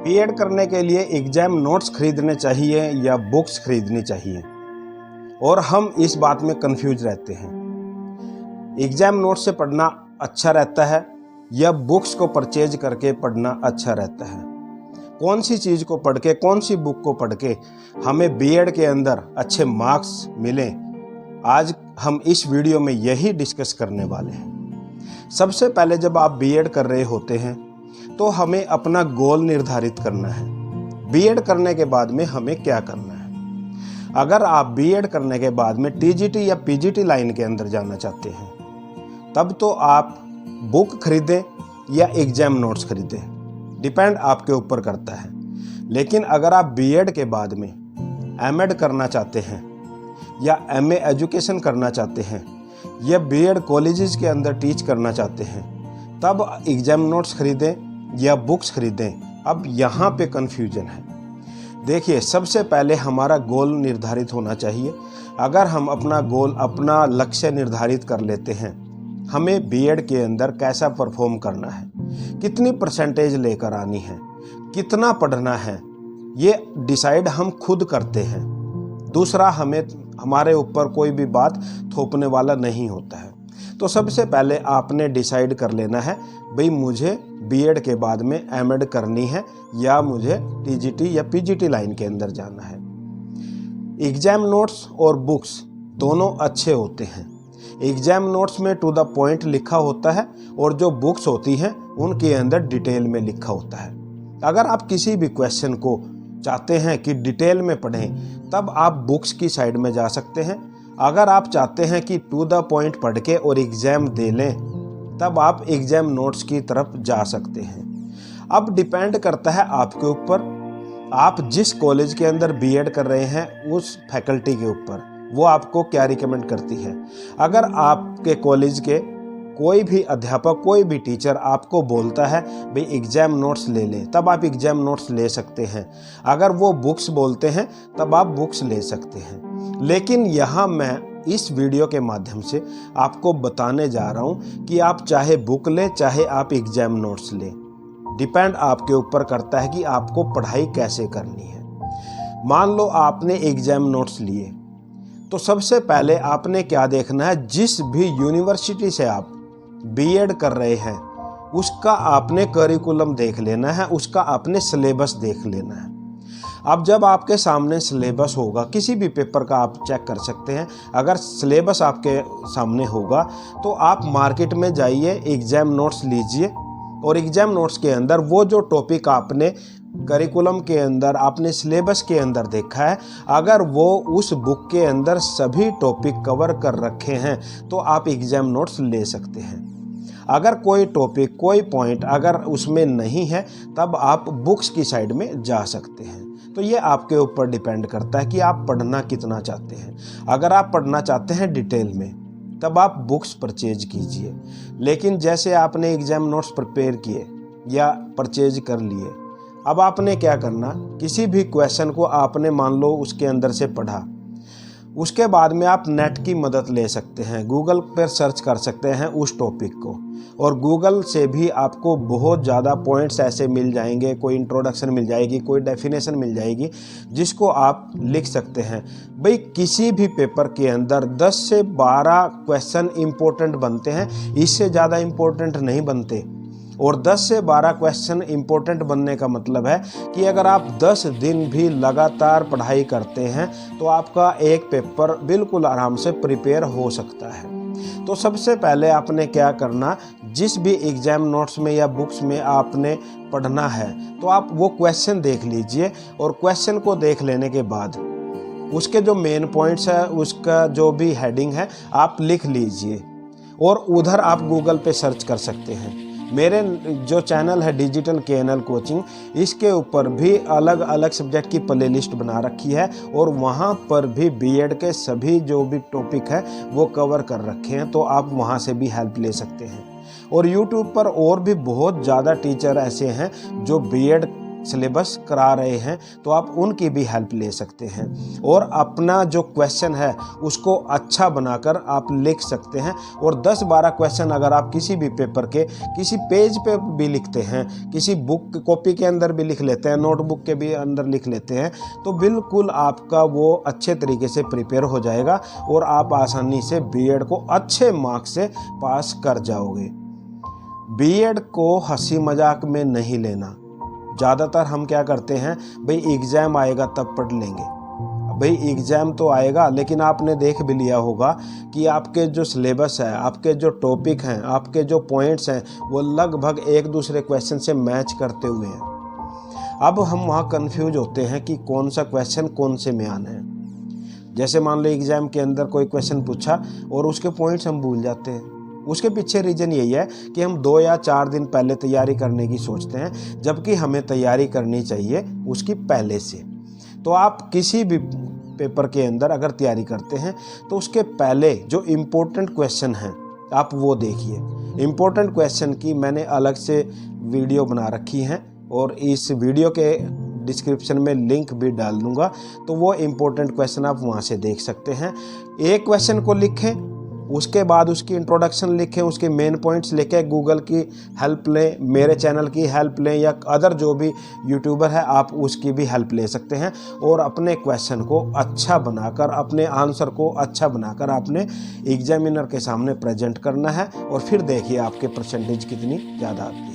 BEd करने के लिए एग्जाम नोट्स खरीदने चाहिए या बुक्स खरीदनी चाहिए, और हम इस बात में कंफ्यूज रहते हैं। एग्जाम नोट्स से पढ़ना अच्छा रहता है या बुक्स को परचेज करके पढ़ना अच्छा रहता है? कौन सी चीज़ को पढ़ के, कौन सी बुक को पढ़ के हमें बीएड के अंदर अच्छे मार्क्स मिलें, आज हम इस वीडियो में यही डिस्कस करने वाले हैं। सबसे पहले जब आप बीएड कर रहे होते हैं तो हमें अपना गोल निर्धारित करना है। बीएड करने के बाद में हमें क्या करना है? अगर आप बीएड करने के बाद में टीजीटी या पीजीटी लाइन के अंदर जाना चाहते हैं, तब तो आप बुक खरीदें या एग्जाम नोट्स खरीदें, डिपेंड आपके ऊपर करता है। लेकिन अगर आप बीएड के बाद में एमएड करना चाहते हैं या एमए एजुकेशन करना चाहते हैं या बीएड कॉलेजेस के अंदर टीच करना चाहते हैं, तब एग्जाम नोट्स खरीदें या बुक्स खरीदें। अब यहाँ पे कन्फ्यूजन है। देखिए, सबसे पहले हमारा गोल निर्धारित होना चाहिए। अगर हम अपना गोल, अपना लक्ष्य निर्धारित कर लेते हैं, हमें बीएड के अंदर कैसा परफॉर्म करना है, कितनी परसेंटेज लेकर आनी है, कितना पढ़ना है, ये डिसाइड हम खुद करते हैं। दूसरा, हमारे ऊपर कोई भी बात थोपने वाला नहीं होता है। तो सबसे पहले आपने डिसाइड कर लेना है, भाई मुझे बीएड के बाद में एमएड करनी है या मुझे टीजीटी या पीजीटी लाइन के अंदर जाना है। एग्जाम नोट्स और बुक्स दोनों अच्छे होते हैं। एग्जाम नोट्स में टू द पॉइंट लिखा होता है और जो बुक्स होती हैं उनके अंदर डिटेल में लिखा होता है। अगर आप किसी भी क्वेश्चन को चाहते हैं कि डिटेल में पढ़ें, तब आप बुक्स की साइड में जा सकते हैं। अगर आप चाहते हैं कि टू द पॉइंट पढ़ के और एग्ज़ाम दे लें, तब आप एग्ज़ाम नोट्स की तरफ जा सकते हैं। अब डिपेंड करता है आपके ऊपर, आप जिस कॉलेज के अंदर बीएड कर रहे हैं उस फैकल्टी के ऊपर, वो आपको क्या रिकमेंड करती है। अगर आपके कॉलेज के कोई भी अध्यापक, कोई भी टीचर आपको बोलता है भाई एग्जाम नोट्स ले लें, तब आप एग्जाम नोट्स ले सकते हैं। अगर वो बुक्स बोलते हैं तब आप बुक्स ले सकते हैं। लेकिन यहाँ मैं इस वीडियो के माध्यम से आपको बताने जा रहा हूँ कि आप चाहे बुक लें, चाहे आप एग्जाम नोट्स लें, डिपेंड आपके ऊपर करता है कि आपको पढ़ाई कैसे करनी है। मान लो आपने एग्जाम नोट्स लिए, तो सबसे पहले आपने क्या देखना है, जिस भी यूनिवर्सिटी से आप बीएड कर रहे हैं उसका आपने करिकुलम देख लेना है, उसका आपने सिलेबस देख लेना है। अब जब आपके सामने सिलेबस होगा, किसी भी पेपर का आप चेक कर सकते हैं, अगर सिलेबस आपके सामने होगा तो आप मार्केट में जाइए, एग्जाम नोट्स लीजिए और एग्जाम नोट्स के अंदर वो जो टॉपिक आपने करिकुलम के अंदर, आपने सिलेबस के अंदर देखा है, अगर वो उस बुक के अंदर सभी टॉपिक कवर कर रखे हैं तो आप एग्जाम नोट्स ले सकते हैं। अगर कोई टॉपिक, कोई पॉइंट अगर उसमें नहीं है, तब आप बुक्स की साइड में जा सकते हैं। तो ये आपके ऊपर डिपेंड करता है कि आप पढ़ना कितना चाहते हैं। अगर आप पढ़ना चाहते हैं डिटेल में, तब आप बुक्स परचेज कीजिए। लेकिन जैसे आपने एग्जाम नोट्स प्रिपेयर किए या परचेज कर लिए, अब आपने क्या करना, किसी भी क्वेश्चन को आपने मान लो उसके अंदर से पढ़ा, उसके बाद में आप नेट की मदद ले सकते हैं, गूगल पर सर्च कर सकते हैं उस टॉपिक को, और गूगल से भी आपको बहुत ज़्यादा पॉइंट्स ऐसे मिल जाएंगे, कोई इंट्रोडक्शन मिल जाएगी, कोई डेफिनेशन मिल जाएगी, जिसको आप लिख सकते हैं। भाई किसी भी पेपर के अंदर 10 से 12 क्वेश्चन इम्पोर्टेंट बनते हैं, इससे ज़्यादा इम्पोर्टेंट नहीं बनते। और 10 से 12 क्वेश्चन इम्पोर्टेंट बनने का मतलब है कि अगर आप 10 दिन भी लगातार पढ़ाई करते हैं तो आपका एक पेपर बिल्कुल आराम से प्रिपेयर हो सकता है। तो सबसे पहले आपने क्या करना, जिस भी एग्जाम नोट्स में या बुक्स में आपने पढ़ना है, तो आप वो क्वेश्चन देख लीजिए और क्वेश्चन को देख लेने के बाद उसके जो मेन पॉइंट्स है, उसका जो भी हेडिंग है, आप लिख लीजिए और उधर आप गूगल पे सर्च कर सकते हैं। मेरे जो चैनल है डिजिटल केएनएल कोचिंग, इसके ऊपर भी अलग अलग सब्जेक्ट की प्लेलिस्ट बना रखी है और वहाँ पर भी बीएड के सभी जो भी टॉपिक है वो कवर कर रखे हैं, तो आप वहाँ से भी हेल्प ले सकते हैं। और यूट्यूब पर और भी बहुत ज़्यादा टीचर ऐसे हैं जो बीएड सिलेबस करा रहे हैं तो आप उनकी भी हेल्प ले सकते हैं और अपना जो क्वेश्चन है उसको अच्छा बनाकर आप लिख सकते हैं। और 10-12 क्वेश्चन अगर आप किसी भी पेपर के किसी पेज पे भी लिखते हैं, किसी बुक कॉपी के अंदर भी लिख लेते हैं, नोटबुक के भी अंदर लिख लेते हैं, तो बिल्कुल आपका वो अच्छे तरीके से प्रिपेयर हो जाएगा और आप आसानी से बीएड को अच्छे मार्क्स से पास कर जाओगे। बीएड को हंसी मजाक में नहीं लेना। ज़्यादातर हम क्या करते हैं, भाई एग्ज़ाम आएगा तब पढ़ लेंगे। भाई एग्ज़ाम तो आएगा, लेकिन आपने देख भी लिया होगा कि आपके जो सिलेबस है, आपके जो टॉपिक हैं, आपके जो पॉइंट्स हैं, वो लगभग एक दूसरे क्वेश्चन से मैच करते हुए हैं। अब हम वहाँ कंफ्यूज होते हैं कि कौन सा क्वेश्चन कौन से में आना है। जैसे मान लो एग्ज़ाम के अंदर कोई क्वेश्चन पूछा और उसके पॉइंट्स हम भूल जाते हैं। उसके पीछे रीज़न यही है कि हम 2 या 4 दिन पहले तैयारी करने की सोचते हैं, जबकि हमें तैयारी करनी चाहिए उसकी पहले से। तो आप किसी भी पेपर के अंदर अगर तैयारी करते हैं तो उसके पहले जो इम्पोर्टेंट क्वेश्चन हैं आप वो देखिए। इम्पोर्टेंट क्वेश्चन की मैंने अलग से वीडियो बना रखी हैं और इस वीडियो के डिस्क्रिप्शन में लिंक भी डाल दूंगा, तो वो इम्पोर्टेंट क्वेश्चन आप वहाँ से देख सकते हैं। एक क्वेश्चन को लिखें, उसके बाद उसकी इंट्रोडक्शन लिखें, उसके मेन पॉइंट्स लिखें, गूगल की हेल्प लें, मेरे चैनल की हेल्प लें या अदर जो भी यूट्यूबर है आप उसकी भी हेल्प ले सकते हैं और अपने क्वेश्चन को अच्छा बनाकर, अपने आंसर को अच्छा बनाकर आपने एग्जामिनर के सामने प्रेजेंट करना है और फिर देखिए आपके परसेंटेज कितनी ज़्यादा आती है।